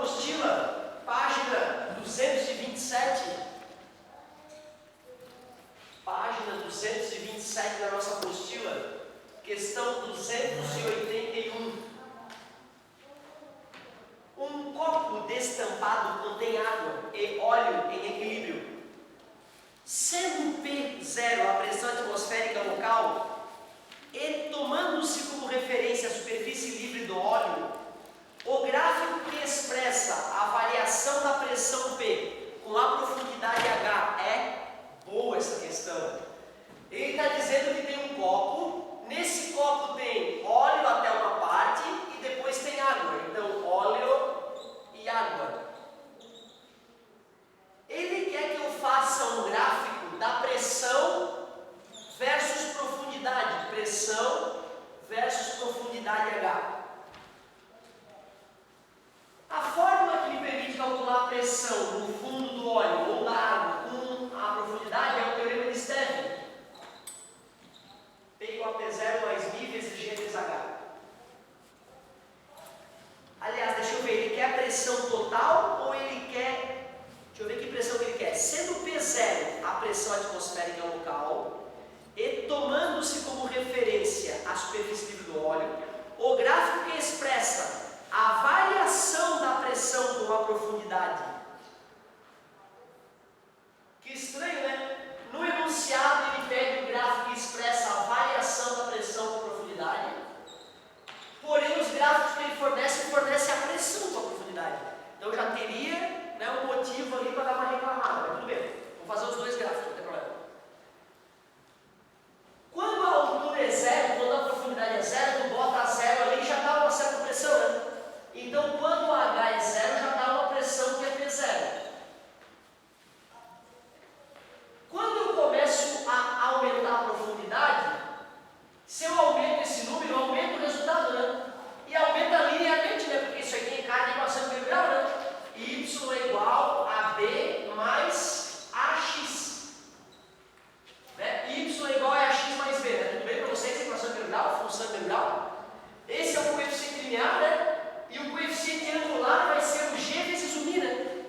apostila, página 227. Página 227 da nossa apostila, questão 281. Um copo destampado contém água e óleo em equilíbrio. Sendo P0 a pressão atmosférica local e tomando-se como referência a superfície livre do óleo, o gráfico que expressa a variação da pressão P com a profundidade H é... Boa essa questão. Ele está dizendo que tem um copo, nesse copo tem óleo até uma parte e depois tem água. Então, óleo e água. Ele quer que eu faça um gráfico da pressão versus profundidade. Pressão versus profundidade H. A fórmula que me permite calcular a pressão no fundo do óleo ou da água com a profundidade é o teorema de Stevin. P igual a P0 mais μ vezes G vezes H. Aliás, deixa eu ver, ele quer a pressão total ou ele quer... Deixa eu ver que pressão que ele quer. Sendo P0 a pressão atmosférica local e tomando-se como referência a superfície livre do óleo, o gráfico que expressa a variação da pressão com a profundidade. Que estranho, né? No enunciado ele pega o gráfico que expressa a variação da pressão com a profundidade, porém os gráficos que ele fornece a pressão com a profundidade. Então já teria, né, um motivo ali para dar uma reclamada, mas tudo bem. Vou fazer os dois gráficos, não tem problema. Quando a altura é zero, quando a profundidade é zero, tu bota zero ali e já dá uma certa pressão, né? Então, quando o H é zero, já dá uma pressão que é P0. Quando eu começo a aumentar a profundidade, se eu aumento esse número, eu aumento o resultado, né? E aumenta linearmente, né? Porque isso aqui cai de equação integral, né? Y é igual a B mais AX. Né? Y é igual a AX mais B, né? Tudo bem para vocês, equação integral, função integral? Esse é o coeficiente linear, né? E o coeficiente angular vai ser o G vezes o μ, né?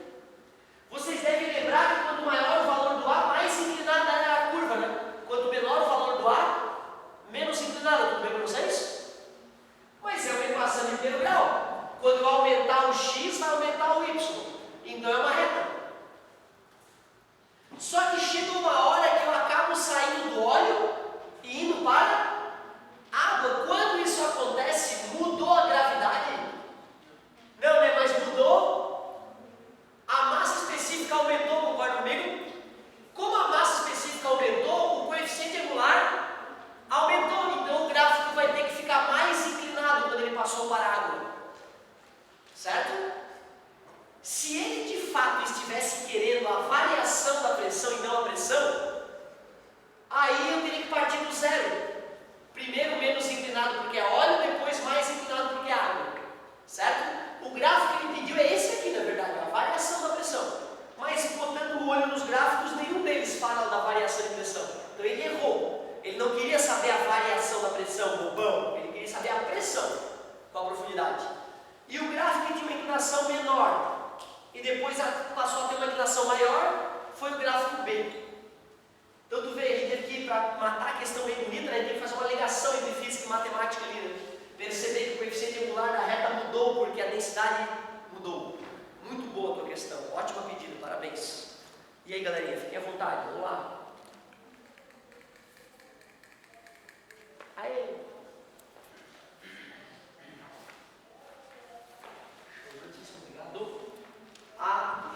Vocês devem lembrar que quanto maior o valor do A, mais inclinada é a curva, né? Quanto menor o valor do A, menos inclinada. Tudo bem para vocês? Mas é uma equação de primeiro grau. Quando eu aumentar o X, vai aumentar o Y. Então é uma reta. Só que chega uma hora que eu acabo saindo do óleo e indo para a água. Quando isso acontece, mudou a gravidade? Não, né? Mas mudou. A massa específica aumentou, concorda comigo? Como a massa específica aumentou, o coeficiente angular aumentou. Então o gráfico vai ter que ficar mais inclinado quando ele passou para a água. Certo? Se ele de fato estivesse querendo a variação da pressão e não a pressão, aí eu teria que partir do zero. Primeiro menos inclinado porque é óleo, depois mais inclinado porque é água. Certo? O gráfico que ele pediu é esse aqui, na verdade, a variação da pressão. Mas botando o olho nos gráficos, nenhum deles fala da variação de pressão. Então ele errou. Ele não queria saber a variação da pressão, bobão. Ele queria saber a pressão com a profundidade. E o gráfico que tinha uma inclinação menor e depois passou a ter uma inclinação maior, foi o gráfico B. Então tu vê, a gente teve que, para matar a questão bem bonita, né, a gente teve que fazer uma ligação entre física e matemática ali, né? Perceber que o coeficiente angular da reta mudou porque a densidade mudou. Muito boa a tua questão, ótima pedida, parabéns. E aí galerinha, fiquem à vontade, vamos lá. Aí. Obrigado. A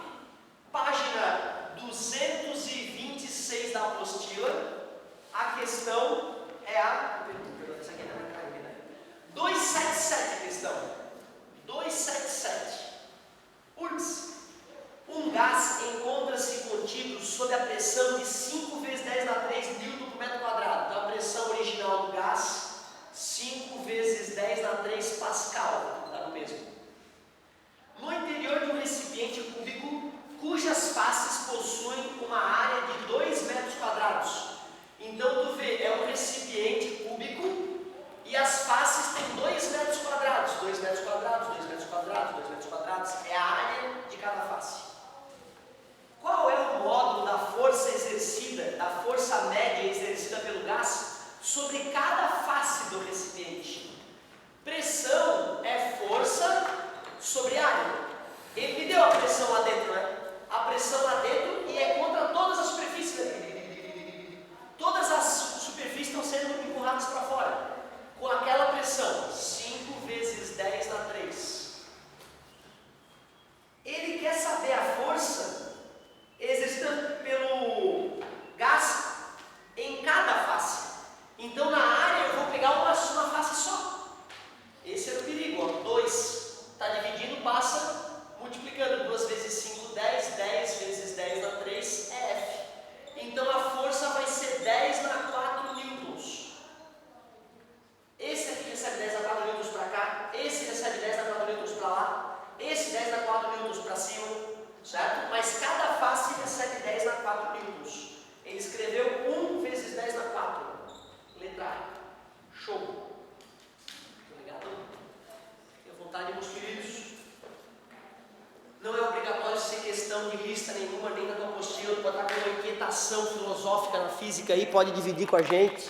página 226 da apostila, a questão é a... Essa aqui não é 277 a questão. 277. Putz. Um gás encontra-se contido sob a pressão de 5 vezes 10 na 3 N por metro quadrado. Então a pressão original do gás 2 está dividindo, passa multiplicando. 2 vezes 5, 10. 10 vezes 10 dá 3, é F. Então a força vai ser 10 na 4 newtons. Esse aqui recebe 10 na 4 newtons para cá, esse recebe 10 na 4 newtons para lá, esse 10 na 4 newtons para cima, certo? Mas cada face recebe 10 na 4 newtons. Ele escreveu 1 vezes 10 na 4. Letra A. Show. Obrigado. Fique à vontade, meus queridos. Não é obrigatório ser questão de lista nenhuma, nem da tua apostila. Tu pode estar com uma inquietação filosófica na física aí, pode dividir com a gente.